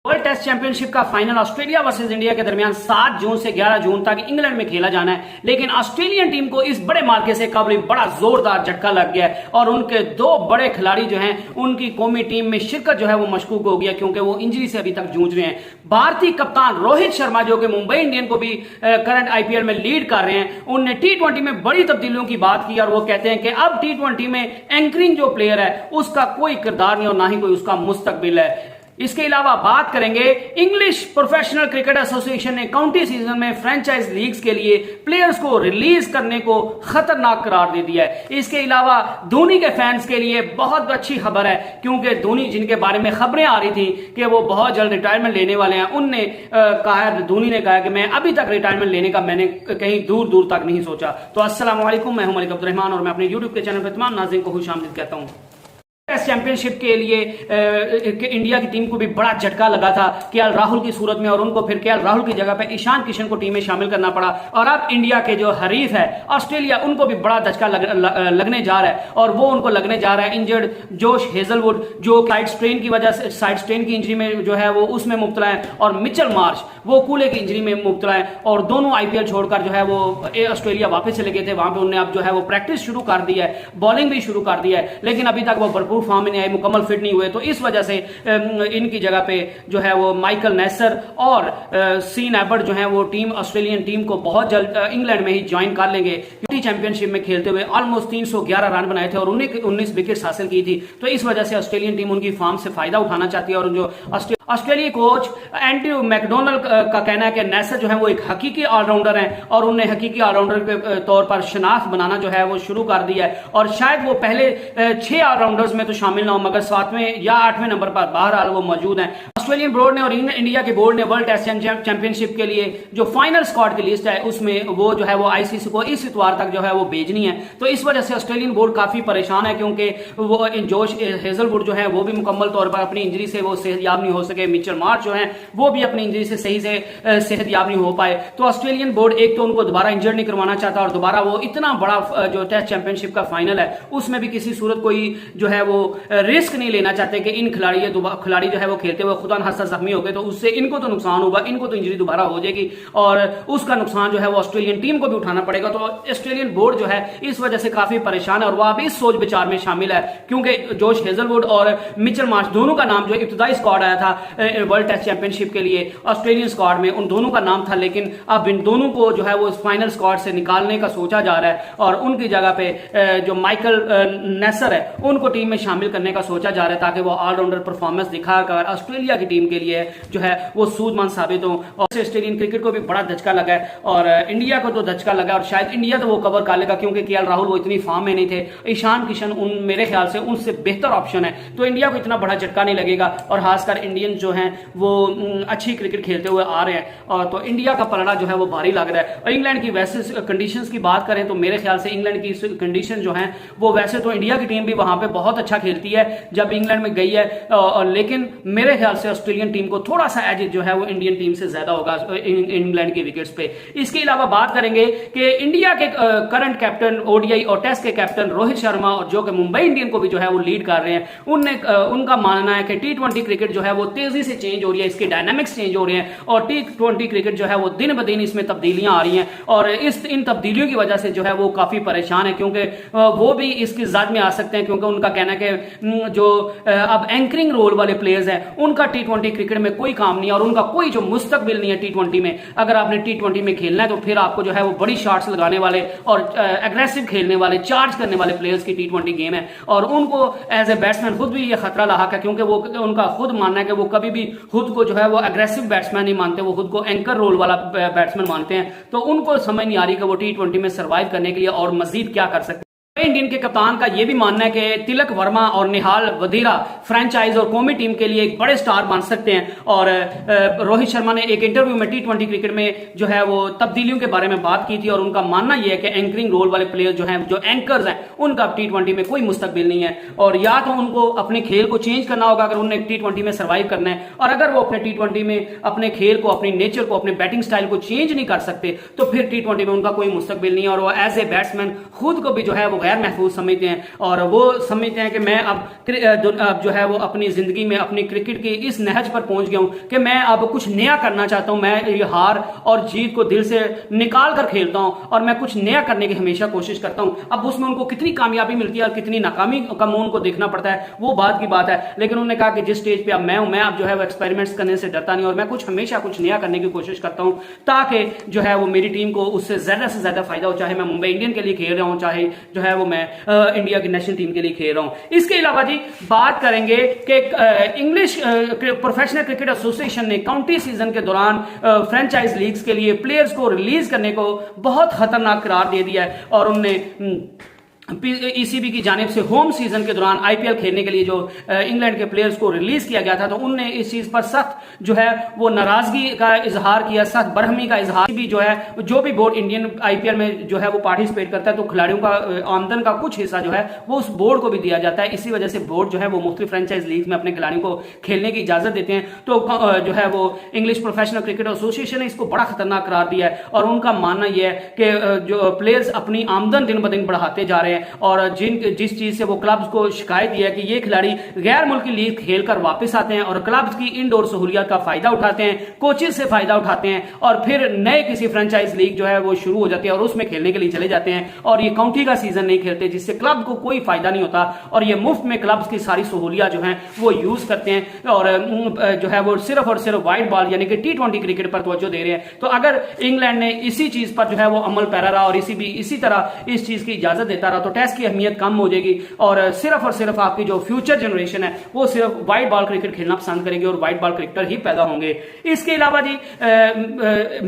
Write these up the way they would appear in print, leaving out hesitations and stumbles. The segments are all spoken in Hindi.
वर्ल्ड टेस्ट चैंपियनशिप का फाइनल ऑस्ट्रेलिया वर्सेस इंडिया के दरमियान 7 जून से 11 जून तक इंग्लैंड में खेला जाना है, लेकिन ऑस्ट्रेलियन टीम को इस बड़े मार्के से कबल बड़ा जोरदार झटका लग गया है और उनके दो बड़े खिलाड़ी जो हैं उनकी कौमी टीम में शिरकत जो है वो मशकूक हो गया, क्योंकि वो इंजरी से अभी तक जूझ रहे हैं। भारतीय कप्तान रोहित शर्मा जो कि मुंबई इंडियन को भी करंट आईपीएल में लीड कर रहे हैं, उनने टी20 में बड़ी तब्दीलियों की बात की और वो कहते हैं कि अब टी20 में एंकरिंग जो प्लेयर है उसका कोई किरदार नहीं और ना ही कोई उसका मुस्तकबिल है। इसके अलावा बात करेंगे, इंग्लिश प्रोफेशनल क्रिकेट एसोसिएशन ने काउंटी सीजन में फ्रेंचाइज लीग्स के लिए प्लेयर्स को रिलीज करने को खतरनाक करार दे दिया है। इसके अलावा धोनी के फैंस के लिए बहुत अच्छी खबर है, क्योंकि धोनी जिनके बारे में खबरें आ रही थी कि वो बहुत जल्द रिटायरमेंट लेने वाले हैं, उनने कहा, धोनी ने कहा कि मैं अभी तक रिटायरमेंट लेने का मैंने कहीं दूर दूर तक नहीं सोचा। तो अस्सलाम वालेकुम, मैं हूं मलिक अब्दुल रहमान और मैं अपने यूट्यूब के चैनल पर तमाम नाज़रीन को खुशामदीद कहता हूं। टेस्ट चैंपियनशिप के लिए इंडिया की टीम को भी बड़ा झटका लगा था केएल राहुल की सूरत में, और उनको फिर केएल राहुल की जगह पे ईशान किशन को टीम में शामिल करना पड़ा। और अब इंडिया के जो हरीफ है ऑस्ट्रेलिया, उनको भी बड़ा झटका लगने जा रहा है और वो उनको लगने जा रहा है इंजर्ड जोश हेजलवुड, जो साइड स्ट्रेन की वजह से, साइड स्ट्रेन की इंजरी में जो है वो उसमें मुब्तला है, और मिचेल मार्श वो कूल्हे की इंजरी में मुब्तला है। और दोनों आईपीएल छोड़कर जो है वो ऑस्ट्रेलिया वापस चले गए थे, वहां पर उन्होंने अब जो है वो प्रैक्टिस शुरू कर दी है, बॉलिंग भी शुरू कर दिया है, लेकिन अभी तक वो भरपूर फॉर्म में नहीं आए, मुकम्मल फिट नहीं हुए। तो इस वजह से इनकी जगह पे जो है वो माइकल नेसर और सीन एबर्ट जो है वो टीम, ऑस्ट्रेलियन टीम को बहुत जल्द इंग्लैंड में ही ज्वाइन कर लेंगे। चैंपियनशिप में खेलते हुए ऑलमोस्ट 311 रन बनाए थे और 19 विकेट्स हासिल की थी। तो इस वजह से ऑस्ट्रेलियन टीम उनकी फॉर्म से फायदा उठाना चाहती है। और जो ऑस्ट्रेलिया कोच एंड्रयू मैकडोनल्ड का कहना है कि नेसर जो है वो एक हकीकी ऑलराउंडर हैं और उन्हें हकीकी ऑलराउंडर के तौर पर शनाख्त बनाना जो है वो शुरू कर दिया है। और शायद वो पहले 6 ऑलराउंडर्स में तो शामिल ना हो, मगर 7वें या 8वें नंबर पर बहरहाल वो मौजूद हैं। ऑस्ट्रेलियन बोर्ड ने और इंडिया के बोर्ड ने वर्ल्ड टेस्ट चैंपियनशिप के लिए जो फाइनल स्क्वाड की लिस्ट है उसमें वो जो है वो आईसीसी को इस इतवार तक जो है वो भेजनी है। तो इस वजह से ऑस्ट्रेलियन बोर्ड काफी परेशान है, क्योंकि वो जोश हेजलवुड जो है वो भी मुकम्मल तौर पर अपनी इंजरी से वो सेहतयाब नहीं हो सके, मिचेल मार्श जो है वो भी अपनी इंजरी से सही से सेहतयाब नहीं हो पाए। तो ऑस्ट्रेलियन बोर्ड एक तो उनको दोबारा इंजर्ड नहीं करवाना चाहता और दोबारा वो इतना बड़ा जो टेस्ट चैंपियनशिप का फाइनल है उसमें भी किसी सूरत कोई जो है वो रिस्क नहीं लेना चाहते कि इन खिलाड़ी जो है वो खेलते हुए खुदा न खास्ता जख्मी हो गए तो उससे इनको तो नुकसान होगा, इनको तो इंजरी दोबारा हो जाएगी और उसका नुकसान जो है वो ऑस्ट्रेलियन टीम को भी उठाना पड़ेगा। तो ऑस्ट्रेलियन बोर्ड जो है इस वजह से काफी परेशान है और वह भी इस सोच विचार में शामिल है, क्योंकि जोश हेजलवुड और मिचेल मार्श दोनों का नाम जो इब्तदाई स्क्वाड आया था वर्ल्ड टेस्ट चैंपियनशिप के लिए ऑस्ट्रेलियन स्क्वाड में, उन दोनों का नाम था, लेकिन अब इन दोनों को जो है वो फाइनल स्क्वाड से निकालने का सोचा जा रहा है और उनकी जगह पे जो माइकल नेसर है उनको टीम में शामिल करने का सोचा जा रहा है, ताकि वो ऑलराउंडर परफॉर्मेंस दिखाकर ऑस्ट्रेलिया की टीम के लिए जो है वो सूझबूझ साबित हो। और ऑस्ट्रेलियन क्रिकेट को भी बड़ा धचका लगा है और इंडिया को तो धचका लगा और शायद इंडिया तो वो कवर कर लेगा, क्योंकि केएल राहुल वो इतनी फॉर्म में नहीं थे। ईशान किशन मेरे ख्याल से उनसे बेहतर ऑप्शन है, तो इंडिया को इतना बड़ा झटका नहीं लगेगा और खासकर इंडियन जो हैं वो अच्छी क्रिकेट खेलते हुए आ रहे हैं और तो इंडिया का पलड़ा जो है वो भारी लग रहा है। और इंग्लैंड की वैसे कंडीशंस की बात करें तो मेरे ख्याल से इंग्लैंड की कंडीशन जो है वो, वैसे तो इंडिया की टीम भी वहां पे बहुत अच्छा खेलती है जब इंग्लैंड में गई है, लेकिन मेरे ख्याल से ऑस्ट्रेलियन टीम को थोड़ा सा एज जो है वो इंडियन टीम से ज्यादा होगा इंग्लैंड के विकेट्स पे। इसके अलावा बात करेंगे कि इंडिया के करंट कैप्टन ओडीआई और टेस्ट के कैप्टन रोहित शर्मा और जो कि मुंबई इंडियन को भी जो है वो लीड कर रहे हैं, उनका मानना है कि टी20 क्रिकेट जो है वो तेजी से चेंज हो रही है, इसके डायनामिक्स चेंज हो रहे हैं और टी20 क्रिकेट जो है वो दिन ब दिन इसमें तब्दीलियां आ रही हैं और इन तब्दीलियों की वजह से जो है वो काफी परेशान है, क्योंकि वो भी इसकी जद में आ सकते हैं, क्योंकि उनका कहना है कि जो अब एंकरिंग रोल वाले प्लेयर्स हैं उनका टी20 क्रिकेट में कोई काम नहीं है और उनका कोई जो मुस्तकबिल नहीं है टी20 में। अगर आपने टी20 में खेलना है तो फिर आपको जो है वो बड़ी शॉट्स लगाने वाले और एग्रेसिव खेलने वाले, चार्ज करने वाले प्लेयर्स की टी20 गेम है और उनको एज ए बैट्समैन खुद भी ये खतरा लाक है, क्योंकि वो उनका खुद मानना है कि वो कभी भी खुद को जो है वो एग्रेसिव बैट्समैन नहीं मानते, वो खुद को एंकर रोल वाला बैट्समैन मानते हैं। तो उनको समझ नहीं आ रही कि वो टी20 में सर्वाइव करने के लिए और मजीद क्या कर सकते हैं। इंडियन के कप्तान का यह भी मानना है कि तिलक वर्मा और निहाल वधीरा फ्रेंचाइज और कौमी टीम के लिए एक बड़े स्टार बन सकते हैं। और रोहित शर्मा ने एक इंटरव्यू में टी20 क्रिकेट में जो है वो तब्दीलियों के बारे में बात की थी और उनका मानना यह है कि एंकरिंग रोल वाले प्लेयर जो हैं, जो एंकर्स हैं, उनका टी20 में कोई मुस्तकबिल नहीं है और या तो उनको अपने खेल को चेंज करना होगा अगर उन्हें टी20 में सर्वाइव करना है, और अगर वो अपने टी20 में अपने खेल को, अपनी नेचर को, अपने बैटिंग स्टाइल को चेंज नहीं कर सकते तो फिर टी20 में उनका कोई मुस्तकबिल नहीं है और वो एज ए बैट्समैन खुद को भी जो है वो गैर महफूज समझते हैं और वो समझते हैं कि मैं अब जो है वो अपनी जिंदगी में अपनी क्रिकेट की इस नहज पर पहुंच गया हूं कि मैं अब कुछ नया करना चाहता हूं, मैं ये हार और जीत को दिल से निकाल कर खेलता हूं और मैं कुछ नया करने की हमेशा कोशिश करता हूं। अब उसमें उनको कितनी कामयाबी मिलती है और कितनी नाकामी का मुंह उनको देखना पड़ता है वो बात की बात है, लेकिन उन्होंने कहा कि जिस स्टेज पे अब मैं हूं, मैं अब जो है वो एक्सपेरिमेंट्स करने से डरता नहीं और मैं हमेशा कुछ नया करने की कोशिश करता हूं ताकि जो है वो मेरी टीम को उससे ज्यादा फायदा हो, चाहे मैं मुंबई इंडियन के लिए खेल रहा हूं, चाहे जो है वो मैं इंडिया की नेशनल टीम के लिए खेल रहा हूं। इसके अलावा जी बात करेंगे कि इंग्लिश प्रोफेशनल क्रिकेट एसोसिएशन ने काउंटी सीजन के दौरान फ्रेंचाइज लीग्स के लिए प्लेयर्स को रिलीज करने को बहुत खतरनाक करार दे दिया है और उन्होंने ईसीबी की जानिब से होम सीजन के दौरान आईपीएल खेलने के लिए जो इंग्लैंड के प्लेयर्स को रिलीज किया गया था तो उनने इस चीज पर सख्त जो है वो नाराजगी का इजहार किया, सख्त बरहमी का इजहार भी जो है जो भी बोर्ड इंडियन आईपीएल में जो है वो पार्टिसिपेट करता है तो खिलाड़ियों का आमदन का कुछ हिस्सा जो है वो उस बोर्ड को भी दिया जाता है। इसी वजह से बोर्ड जो है वो मुख्तलिफ फ्रेंचाइज लीग में अपने खिलाड़ियों को खेलने की इजाजत देते हैं। तो जो है वो इंग्लिश प्रोफेशनल क्रिकेट एसोसिएशन ने इसको बड़ा खतरनाक करार दिया है और उनका मानना यह है कि जो प्लेयर्स अपनी आमदन दिन ब दिन बढ़ाते जा रहे हैं और जिस चीज से वो क्लब्स को शिकायत है कि ये खिलाड़ी गैर मुल्की लीग खेलकर वापस आते हैं और क्लब्स की इंडोर सहूलियत का फायदा उठाते हैं, कोचेस से फायदा उठाते हैं और फिर नए किसी फ्रेंचाइज लीग जो है वो शुरू हो जाती है और उसमें खेलने के लिए चले जाते हैं और ये काउंटी का सीजन नहीं खेलते जिससे क्लब को कोई फायदा नहीं होता और ये मुफ्त में क्लब्स की सारी सहूलियत जो है वो यूज करते हैं और जो है वो सिर्फ और सिर्फ वाइट बॉल यानी कि T20 क्रिकेट पर तवज्जो दे रहे हैं। तो अगर इंग्लैंड ने इसी चीज पर जो है वो अमल पैरा रहा और इसी तरह इस चीज की इजाजत देता रहा तो टेस्ट की अहमियत कम हो जाएगी और सिर्फ आपकी जो फ्यूचर जनरेशन है वो सिर्फ वाइट बॉल क्रिकेट खेलना पसंद करेगी और वाइट बॉल क्रिकेटर ही पैदा होंगे। इसके अलावा जी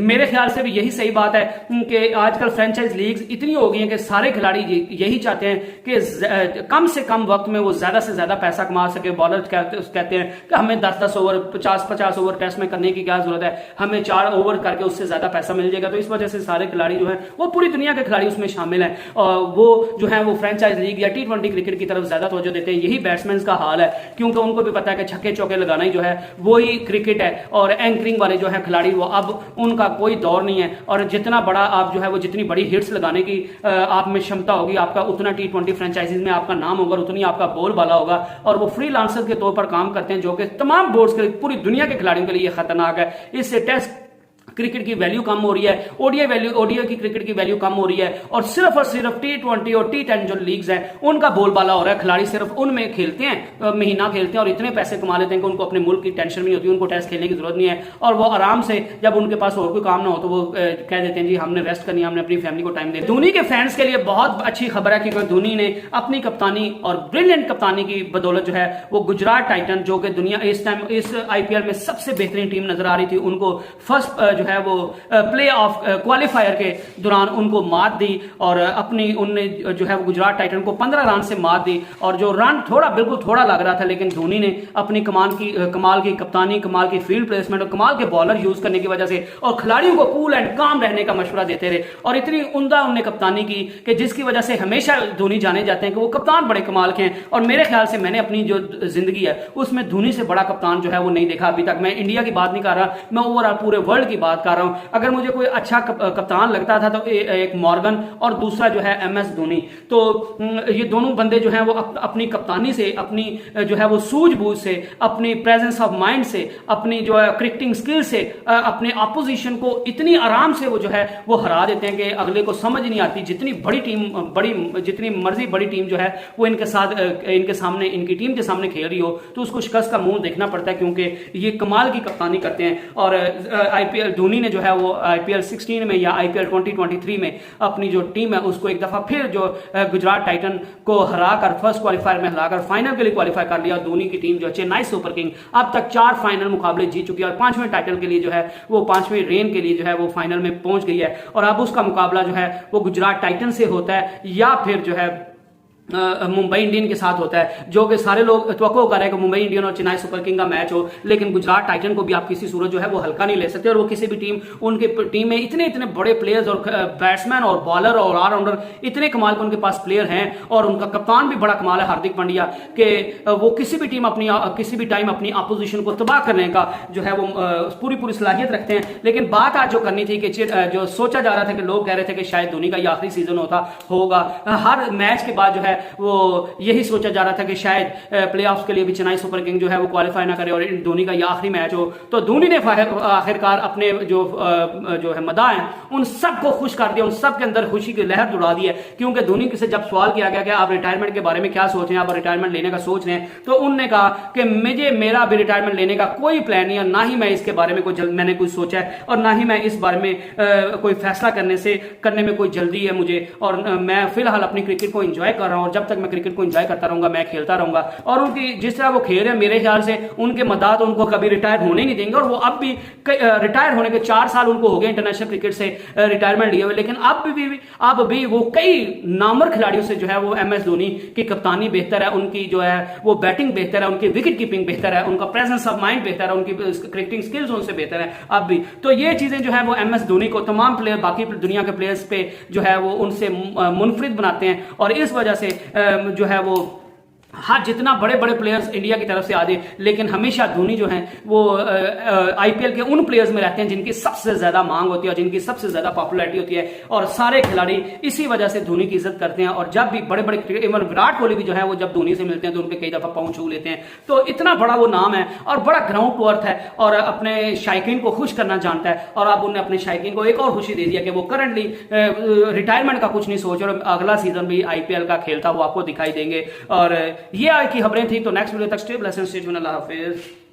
मेरे ख्याल से भी यही सही बात है कि आजकल फ्रेंचाइज लीग्स इतनी हो गई हैं कि सारे खिलाड़ी यही चाहते हैं कि कम से कम वक्त में वो ज्यादा से ज्यादा पैसा कमा सके। बॉलर कहते हैं कि हमें 10-10 ओवर 50-50 ओवर टेस्ट में करने की क्या जरूरत है, हमें 4 ओवर करके उससे ज्यादा पैसा मिल जाएगा। तो इस वजह से सारे खिलाड़ी जो है वो पूरी दुनिया के खिलाड़ी उसमें शामिल हैं और वो जो है वो फ्रेंचाइज लीग या T20 क्रिकेट की तरफ ज्यादा तवज्जो देते हैं। यही बैट्समैन का हाल है क्योंकि उनको भी पता है कि छक्के चौके लगाना ही जो है वही क्रिकेट है और एंकरिंग वाले जो है खिलाड़ी वो अब उनका कोई दौर नहीं है और जितना बड़ा आप जो है वो जितनी बड़ी हिट्स लगाने की आप में क्षमता होगी आपका उतना T20 फ्रेंचाइजीज में आपका नाम होगा, उतनी आपका बोलबाला होगा और वो फ्रीलांसर के तौर पर काम करते हैं जो कि तमाम बोर्ड्स के पूरी दुनिया के खिलाड़ियों के लिए खतरनाक है। इससे टेस्ट क्रिकेट की वैल्यू कम हो रही है, ओडीआई की क्रिकेट की वैल्यू कम हो रही है और सिर्फ T20 और T10 जो लीग्स हैं उनका बोलबाला हो रहा है। खिलाड़ी सिर्फ उनमें खेलते हैं, महीना खेलते हैं और इतने पैसे कमा लेते हैं कि उनको अपने मुल्क की टेंशन भी नहीं होती, उनको टेस्ट खेलने की जरूरत नहीं है और वो आराम से जब उनके पास और कोई काम ना हो तो वो कह देते हैं जी हमने रेस्ट करनी है, हमने अपनी फैमिली को टाइम देना। धोनी के फैंस के लिए बहुत अच्छी खबर है क्योंकि धोनी ने अपनी कप्तानी और ब्रिलियंट कप्तानी की बदौलत जो है वो गुजरात टाइटन जो कि दुनिया इस टाइम इस आईपीएल में सबसे बेहतरीन टीम नजर आ रही थी उनको फर्स्ट जो है वो प्ले ऑफ क्वालिफायर के दौरान उनको मात दी और अपनी उनने जो है गुजरात टाइटन को 15 रन से मात दी और जो रन बिल्कुल थोड़ा लग रहा था लेकिन धोनी ने अपनी कमाल की कप्तानी, कमाल की फील्ड प्लेसमेंट और कमाल के बॉलर यूज करने की वजह से और खिलाड़ियों को कूल एंड काम रहने का मशवरा देते रहे और इतनी उम्दा उन्होंने कप्तानी की कि जिसकी वजह से हमेशा धोनी जाने जाते हैं कि वो कप्तान बड़े कमाल के हैं और मेरे ख्याल से मैंने अपनी जो जिंदगी है उसमें धोनी से बड़ा कप्तान जो है वो नहीं देखा अभी तक। मैं इंडिया की बात नहीं कर रहा, मैं ओवरऑल पूरे वर्ल्ड की बात कर रहा हूं। अगर मुझे कोई अच्छा कप्तान लगता था तो एक मॉर्गन और दूसरा जो है MS धोनी। तो ये दोनों बंदे जो हैं वो अपनी कप्तानी से, अपनी जो है वो सूझबूझ से, अपनी प्रेजेंस ऑफ माइंड से, अपनी जो है क्रिकेटिंग स्किल से अपने ऑपोजिशन को इतनी आराम से वो जो है वो हरा देते हैं कि अगले को समझ नहीं आती। जितनी मर्जी बड़ी टीम जो है वो इनके सामने इनकी टीम के सामने खेल रही हो तो उसको शिकस्त का मुंह देखना पड़ता है क्योंकि ये कमाल की कप्तानी करते हैं। और आईपीएल धोनी ने जो है वो आईपीएल 16 में या आईपीएल 2023 में अपनी जो टीम है उसको एक दफा फिर जो गुजरात टाइटन को हराकर फर्स्ट क्वालिफायर में हराकर फाइनल के लिए क्वालिफाई कर लिया। धोनी की टीम जो चेन्नई सुपर किंग अब तक 4 फाइनल मुकाबले जीत चुकी है और 5वें टाइटल के लिए जो है वो 5वें रेन के लिए जो है वो फाइनल में पहुंच गई है और अब उसका मुकाबला जो है वो गुजरात टाइटन से होता है या फिर जो है मुंबई इंडियन के साथ होता है, जो कि सारे लोग तवक्को कर रहे हैं कि मुंबई इंडियन और चेन्नई सुपर किंग का मैच हो, लेकिन गुजरात टाइटन को भी आप किसी सूरत जो है वो हल्का नहीं ले सकते। और वो किसी भी टीम, उनकी टीम में इतने इतने बड़े प्लेयर्स और बैट्समैन और बॉलर और ऑलराउंडर इतने कमाल के उनके पास प्लेयर हैं, और उनका कप्तान भी बड़ा कमाल है हार्दिक पांड्या, कि वो किसी भी टीम किसी भी टाइम अपनी अपोजिशन को तबाह करने का जो है वो पूरी पूरी सलाहियत रखते हैं। लेकिन बात आज जो करनी थी कि जो सोचा जा रहा था कि लोग कह रहे थे कि शायद धोनी का ये आखिरी सीजन होगा, हर मैच के बाद जो है वो यही सोचा जा रहा था कि शायद प्लेऑफ्स के लिए भी चेन्नई सुपर किंग जो है वो क्वालिफाई ना करे और धोनी का ये आखिरी मैच हो। तो धोनी ने आखिरकार अपने जो है मदा हैं उन सबको खुश कर दिया, उन सब के अंदर खुशी की लहर उड़ा दी है। क्योंकि धोनी से जब सवाल किया गया कि आप रिटायरमेंट के बारे में क्या सोच रहे हैं, आप रिटायरमेंट लेने का सोच रहे हैं, तो उन्होंने कहा कि मेरा भी रिटायरमेंट लेने का कोई प्लान नहीं है, ना ही मैं इसके बारे में मैंने कुछ सोचा है, और ना ही मैं इस बारे में कोई फैसला करने में कोई जल्दी है मुझे, और मैं फिलहाल अपनी क्रिकेट को एंजॉय कर रहा हूं, और जब तक मैं क्रिकेट को एंजॉय करता रहूंगा मैं खेलता रहूंगा। और उनकी जिस तरह वो खेल रहे हैं, मेरे ख्याल से उनके मदाद उनको कभी रिटायर होने नहीं देंगे, और वो अब भी रिटायर होने के 4 साल उनको हो गए इंटरनेशनल क्रिकेट से रिटायरमेंट लिए हुए, लेकिन अब भी वो कई नामवर खिलाड़ियों से जो है वो MS धोनी की कप्तानी बेहतर है, उनकी जो है वो बैटिंग बेहतर है, उनकी विकेट कीपिंग बेहतर है, उनका प्रेजेंस ऑफ माइंड बेहतर है, उनकी क्रिकेटिंग स्किल्स उनसे बेहतर है अब भी। तो ये चीजें जो है वो MS धोनी को तमाम प्लेयर, बाकी दुनिया के प्लेयर्स पे जो है वो उनसे मुनफरिद बनाते हैं, और इस वजह से जो है वो हाँ जितना बड़े बड़े प्लेयर्स इंडिया की तरफ से आ जाए, लेकिन हमेशा धोनी जो है वो IPL के उन प्लेयर्स में रहते हैं जिनकी सबसे ज्यादा मांग होती है और जिनकी सबसे ज्यादा पॉपुलैरिटी होती है, और सारे खिलाड़ी इसी वजह से धोनी की इज्जत करते हैं। और जब भी बड़े बड़े, इवन विराट कोहली भी जो है वो जब धोनी से मिलते हैं तो उनके कई दफा पांव छू लेते हैं। तो इतना बड़ा वो नाम है और बड़ा ग्राउंड टू अर्थ है, और अपने शायकीन को खुश करना जानता है, और अब उन्होंने अपने शायकीन को एक और खुशी दे दिया कि वो करंटली रिटायरमेंट का कुछ नहीं सोच रहे, और अगला सीजन भी IPL का खेलता हुआ आपको दिखाई देंगे। और ये आज की खबरें थी, तो नेक्स्ट वीडियो तक स्टे ब्लेस्ड, स्टे ट्यून्ड, अल्लाह हाफिज।